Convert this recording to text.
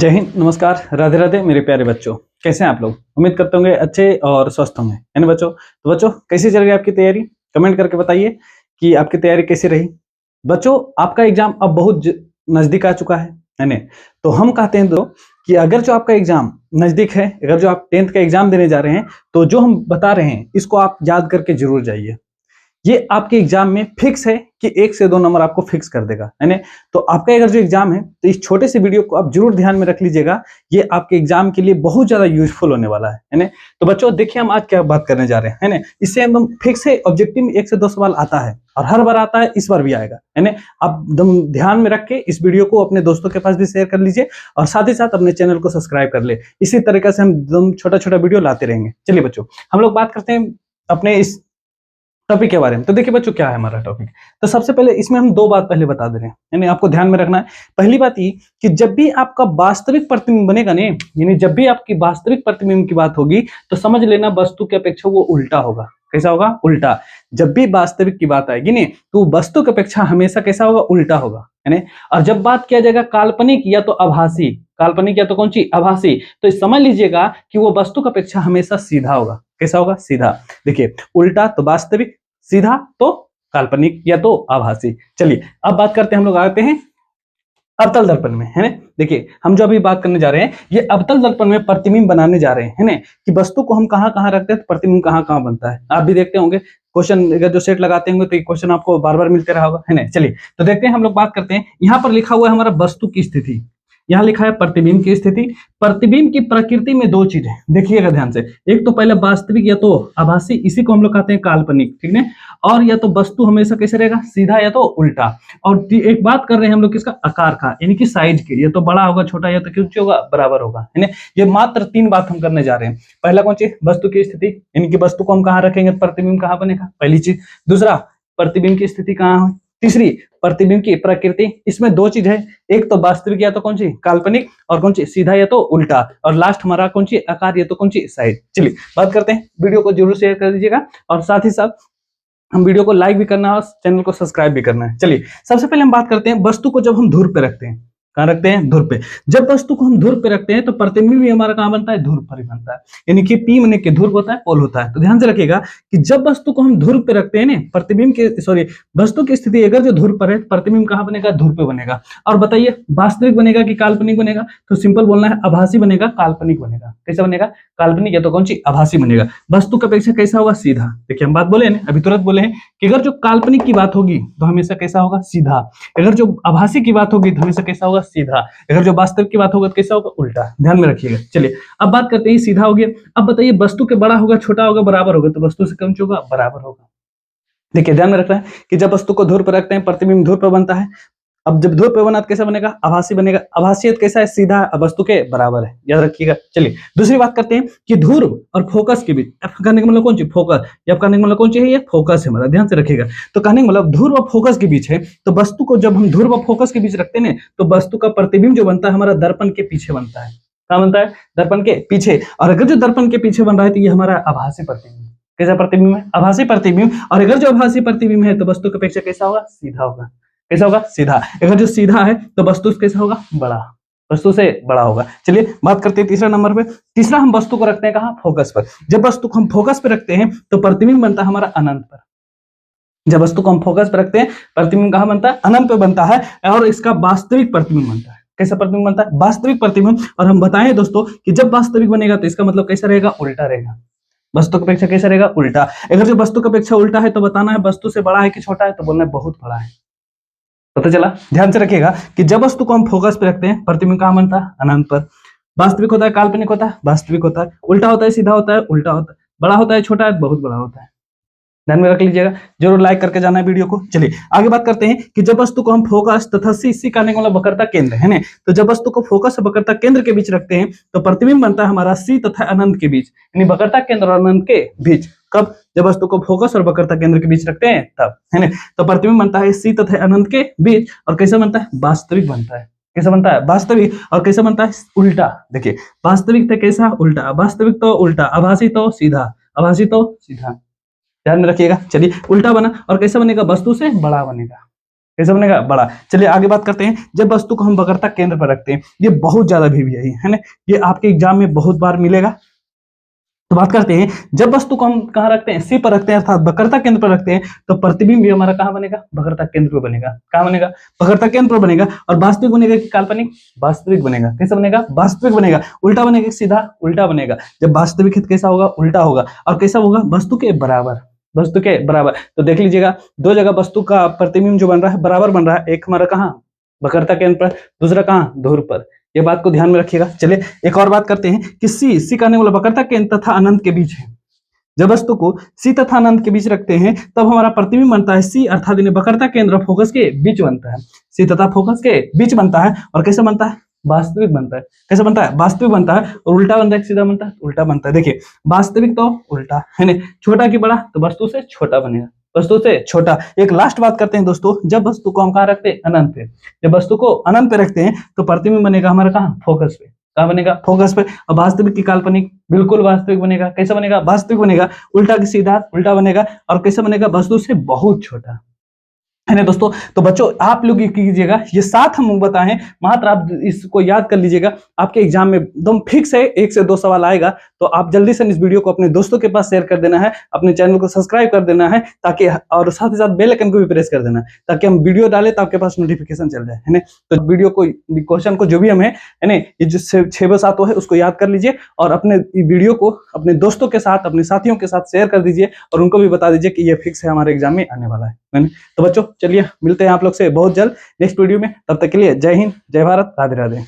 जय हिंद, नमस्कार, राधे राधे मेरे प्यारे बच्चों। कैसे हैं आप लोग? उम्मीद करते होंगे अच्छे और स्वस्थ होंगे, है ना बच्चों? तो बच्चों, कैसी चल रही है आपकी तैयारी? कमेंट करके बताइए कि आपकी तैयारी कैसी रही। बच्चों, आपका एग्जाम अब बहुत नजदीक आ चुका है ना? तो हम कहते हैं दो कि अगर जो आपका एग्जाम नजदीक है, अगर जो आप 10th का एग्जाम देने जा रहे हैं, तो जो हम बता रहे हैं इसको आप याद करके जरूर जाइए। ये आपके एग्जाम में फिक्स है कि 1 से 2 नंबर आपको फिक्स कर देगा, है ना? तो आपका अगर जो एग्जाम है, तो इस छोटे से वीडियो को आप जरूर ध्यान में रख लीजिएगा। ये आपके एग्जाम के लिए बहुत ज्यादा यूजफुल होने वाला है ना? तो बच्चों देखिए, हम आज क्या बात करने जा रहे हैं, है ना? इससे एकदम फिक्स है, ऑब्जेक्टिव में 1 से 2 सवाल आता है और हर बार आता है, इस बार भी आएगा, है ना? आप एकदम ध्यान में रख के इस वीडियो को अपने दोस्तों के पास भी शेयर कर लीजिए और साथ ही साथ अपने चैनल को सब्सक्राइब कर ले। इसी तरीके से हम एकदम छोटा छोटा वीडियो लाते रहेंगे। चलिए बच्चों, हम लोग बात करते हैं अपने इस टॉपिक के बारे में। तो देखिए बच्चों, क्या है हमारा टॉपिक। तो सबसे पहले इसमें हम 2 बात पहले बता दे रहे हैं, यानी आपको ध्यान में रखना है। पहली बात ये कि जब भी आपका वास्तविक प्रतिबिंब बनेगा ने, यानी जब भी आपकी वास्तविक प्रतिबिंब की बात होगी, तो समझ लेना वस्तु की अपेक्षा वो उल्टा होगा। कैसा होगा? उल्टा। जब भी वास्तविक की बात आएगी ने, तो वस्तु की अपेक्षा हमेशा कैसा होगा? उल्टा होगा, है ना? और जब बात किया जाएगा काल्पनिक या तो आभासी, काल्पनिक या तो कौन सी? आभासी, तो समझ लीजिएगा कि वो वस्तु की अपेक्षा हमेशा सीधा होगा। कैसा होगा? सीधा। देखिए, उल्टा तो वास्तविक, सीधा तो काल्पनिक या तो आभासी। चलिए अब बात करते हैं, हम लोग आते हैं अवतल दर्पण में, है ना? देखिए, हम जो अभी बात करने जा रहे हैं, ये अवतल दर्पण में प्रतिबिंब बनाने जा रहे हैं, है ना? कि वस्तु को हम कहां कहां रखते हैं तो प्रतिबिंब कहां कहां बनता है। आप भी देखते होंगे क्वेश्चन, अगर जो सेट लगाते होंगे तो ये क्वेश्चन आपको बार बार मिलते रहा होगा, है ना? चलिए तो देखते हैं, हम लोग बात करते हैं। यहाँ पर लिखा हुआ है हमारा वस्तु की स्थिति, यहाँ लिखा है प्रतिबिंब की स्थिति। प्रतिबिंब की प्रकृति में 2 चीज है, देखिएगा ध्यान से। एक तो पहले वास्तविक या तो आभासी, इसी को हम लोग कहते हैं काल्पनिक, ठीक है? और या तो वस्तु हमेशा कैसे रहेगा? सीधा या तो उल्टा। और एक बात कर रहे हैं हम लोग किसका? आकार का, यानी कि साइज के। ये तो बड़ा होगा, छोटा या तो कुछ होगा, बराबर होगा, है ना? ये मात्र 3 बात हम करने जा रहे हैं। पहला कौन सी? वस्तु की स्थिति, यानी कि वस्तु को हम कहाँ रखेंगे, प्रतिबिंब कहाँ बनेगा, पहली चीज। दूसरा, प्रतिबिंब की स्थिति कहाँ है। तीसरी, प्रतिबिंब की प्रकृति। इसमें 2 चीज है, एक तो वास्तविक या तो कौन सी? काल्पनिक, और कौन सी? सीधा या तो उल्टा। और लास्ट हमारा कौन सी? आकार या तो कौन सी? साइज। चलिए बात करते हैं, वीडियो को जरूर शेयर कर दीजिएगा और साथ ही साथ हम वीडियो को लाइक भी करना है और चैनल को सब्सक्राइब भी करना है। चलिए सबसे पहले हम बात करते हैं, वस्तु को जब हम धुर पे रखते हैं, कहां रखते हैं? धुर पे। जब वस्तु को हम धुर पे रखते हैं तो प्रतिबिंब भी हमारा कहां बनता है? धुर पर ही बनता है, यानी कि पी माने के धुर होता है, पोल होता है। तो ध्यान से रखिएगा कि जब वस्तु को हम धुर पे रखते हैं ना, प्रतिबिंब के सॉरी वस्तु की स्थिति अगर जो धुर पर है, प्रतिबिंब कहां बनेगा? धुर पे बनेगा। और बताइए, वास्तविक बनेगा कि काल्पनिक बनेगा? तो सिंपल बोलना है, आभासी बनेगा, काल्पनिक बनेगा। कैसा बनेगा? काल्पनिक या तो कौन सी? आभासी बनेगा। वस्तु की अपेक्षा कैसा होगा? सीधा। देखिए हम बात बोले ना, अभी तुरंत बोले हैं कि अगर जो काल्पनिक की बात होगी तो हमेशा कैसा होगा? सीधा। अगर जो आभासी की बात होगी तो हमेशा कैसा होगा? सीधा। अगर जो वास्तविक की बात होगा तो कैसा होगा? उल्टा। ध्यान में रखिएगा। चलिए अब बात करते हैं, सीधा हो गया। अब बताइए, वस्तु के बड़ा होगा, छोटा होगा, बराबर होगा? तो वस्तु से कम होगा, बराबर होगा। देखिए ध्यान में रखना है कि जब वस्तु को धुर पर रखते हैं, प्रतिबिंब धुर पर बनता है। अब जब धुर पे बना तो कैसा बनेगा? आभासी बनेगा। आभासियत कैसा है? सीधा, वस्तु के बराबर है, याद रखिएगा। चलिए दूसरी बात करते हैं कि धुर और फोकस के बीच, कहने का मतलब कौन सी? फोकस। या कहने का मतलब कौन सी है? ये फोकस है हमारा, ध्यान से रखिएगा। तो कहने का मतलब धुर व फोकस के बीच है। तो वस्तु को जब हम धुर व फोकस के बीच रखते हैं तो वस्तु का प्रतिबिंब जो बनता है हमारा दर्पण के पीछे बनता है। क्या बनता है? दर्पण के पीछे। और अगर जो दर्पण के पीछे बन रहा है तो ये हमारा आभासी प्रतिबिंब। कैसा प्रतिबिंब है? आभासी प्रतिबिंब। और अगर जो आभासी प्रतिबिंब है तो वस्तु की अपेक्षा कैसा होगा? सीधा होगा। कैसा होगा? सीधा। अगर जो सीधा है तो वस्तु कैसा होगा? बड़ा, वस्तु से बड़ा होगा। चलिए बात करते हैं तीसरा नंबर पे। तीसरा, हम वस्तु को रखते हैं कहां? फोकस पर। जब वस्तु को हम फोकस पे रखते हैं तो प्रतिबिंब बनता है हमारा अनंत पर। जब वस्तु को हम फोकस पे रखते हैं, प्रतिबिंब कहां बनता है? अनंत पे बनता है। और इसका वास्तविक प्रतिबिंब बनता है। कैसा प्रतिबिंब बनता है? वास्तविक प्रतिबिंब। और हम बताएं दोस्तों कि जब वास्तविक बनेगा तो इसका मतलब कैसा रहेगा? उल्टा रहेगा। वस्तु की अपेक्षा कैसा रहेगा? उल्टा। अगर जो वस्तु की अपेक्षा उल्टा है तो बताना है वस्तु से बड़ा है कि छोटा है, तो बोलना है बहुत बड़ा है। पता चला? ध्यान से रखिएगा कि जब वस्तु को हम फोकस पे रखते हैं, प्रतिबिंब कहां बनता है? अनंत पर। वास्तविक होता है, काल्पनिक होता है, वास्तविक होता है। उल्टा होता है, सीधा होता है, उल्टा होता है। बड़ा होता है, छोटा है, बहुत बड़ा होता है। ध्यान में रख लीजिएगा, जरूर लाइक करके जाना है वीडियो को। चलिए आगे बात करते हैं कि जब वस्तु को हम फोकस तथा सी कहने का मतलब वक्रता केंद्र, है ना? तो जब वस्तु को फोकस और वक्रता केंद्र के बीच रखते हैं तो प्रतिबिंब बनता है हमारा सी तथा अनंत के बीच, यानी वक्रता केंद्र और अनंत के बीच। कब? जब वस्तु को फोकस और वक्रता केंद्र के बीच रखते हैं तब, है ना? तो प्रतिबिंब बनता है सी तथा अनंत के बीच। और कैसा बनता है? वास्तविक बनता है। कैसा बनता है? वास्तविक। और कैसा बनता है? उल्टा। देखिए, वास्तविक तो कैसा? उल्टा। वास्तविक तो उल्टा, आभासी तो सीधा, आभासी तो सीधा। ध्यान में रखिएगा। चलिए उल्टा बना। और कैसा बनेगा? वस्तु से बड़ा बनेगा। कैसे बनेगा, बड़ा। चलिए आगे बात करते हैं, जब वस्तु को हम वक्रता केंद्र पर रखते हैं, ये बहुत ज्यादा भी है ना, ये आपके एग्जाम में बहुत बार मिलेगा। तो बात करते हैं, जब वस्तु को हम कहाँ रखते हैं, सी पर रखते हैं अर्थात वक्रता केंद्र पर रखते हैं, तो प्रतिबिंब भी हमारा कहाँ बनेगा, वक्रता केंद्र पर बनेगा। कहाँ बनेगा, वक्रता केंद्र पर बनेगा। और वास्तविक बनेगा कि काल्पनिक, वास्तविक बनेगा। कैसे बनेगा, वास्तविक बनेगा। उल्टा बनेगा, सीधा उल्टा बनेगा। जब वास्तविक हित कैसा होगा, उल्टा होगा। और कैसा होगा, वस्तु के बराबर, वस्तु के बराबर। तो देख लीजिएगा, दो जगह वस्तु का प्रतिबिंब जो बन रहा है बराबर बन रहा है, एक हमारा कहाँ, वक्रता केंद्र पर, दूसरा कहाँ, ध्रुव पर। ये बात को ध्यान में रखिएगा। चलिए एक और बात करते हैं कि सी करने वाला वक्रता केंद्र तथा अनंत के बीच है। जब वस्तु को सी तथा अनंत के बीच रखते हैं तब हमारा प्रतिबिंब बनता है सी, अर्थात वक्रता केंद्र और फोकस के बीच बनता है। सी तथा फोकस के बीच बनता है। और कैसे बनता है, वास्तविक बनता है। कैसे बनता है, वास्तविक बनता है। और उल्टा बनता है, सीधा बनता है, उल्टा बनता है। देखिए वास्तविक तो उल्टा है ना, छोटा की बड़ा, तो वस्तु से छोटा बनेगा, वस्तु से छोटा। एक लास्ट बात करते हैं दोस्तों, जब वस्तु को हम कहाँ रखते हैं, अनंत पे। जब वस्तु को अनंत पे रखते हैं तो प्रतिबिंब बनेगा हमारा कहाँ, फोकस पे। कहाँ बनेगा, फोकस पे। और वास्तविक की काल्पनिक, बिल्कुल वास्तविक बनेगा। कैसा बनेगा, वास्तविक बनेगा। उल्टा की सीधा, उल्टा बनेगा। और कैसा बनेगा, वस्तु से बहुत छोटा, है ना दोस्तों। तो बच्चों आप लोग ये कीजिएगा, ये 7 हम बताएं, मात्र आप इसको याद कर लीजिएगा। आपके एग्जाम में एकदम फिक्स है 1 से 2 सवाल आएगा। तो आप जल्दी से इस वीडियो को अपने दोस्तों के पास शेयर कर देना है, अपने चैनल को सब्सक्राइब कर देना है, ताकि और साथ ही साथ बेल आइकन को भी प्रेस कर देना है, ताकि हम वीडियो डालें तो आपके पास नोटिफिकेशन चल जाए, है ना। तो वीडियो को, क्वेश्चन को जो भी हम है ना, ये जो 6-7 है उसको याद कर लीजिए और अपने वीडियो को अपने दोस्तों के साथ, अपने साथियों के साथ शेयर कर दीजिए और उनको भी बता दीजिए कि ये फिक्स है, हमारे एग्जाम में आने वाला है। तो बच्चों चलिए मिलते हैं आप लोग से बहुत जल्द नेक्स्ट वीडियो में। तब तक के लिए जय हिंद, जय भारत, राधे राधे।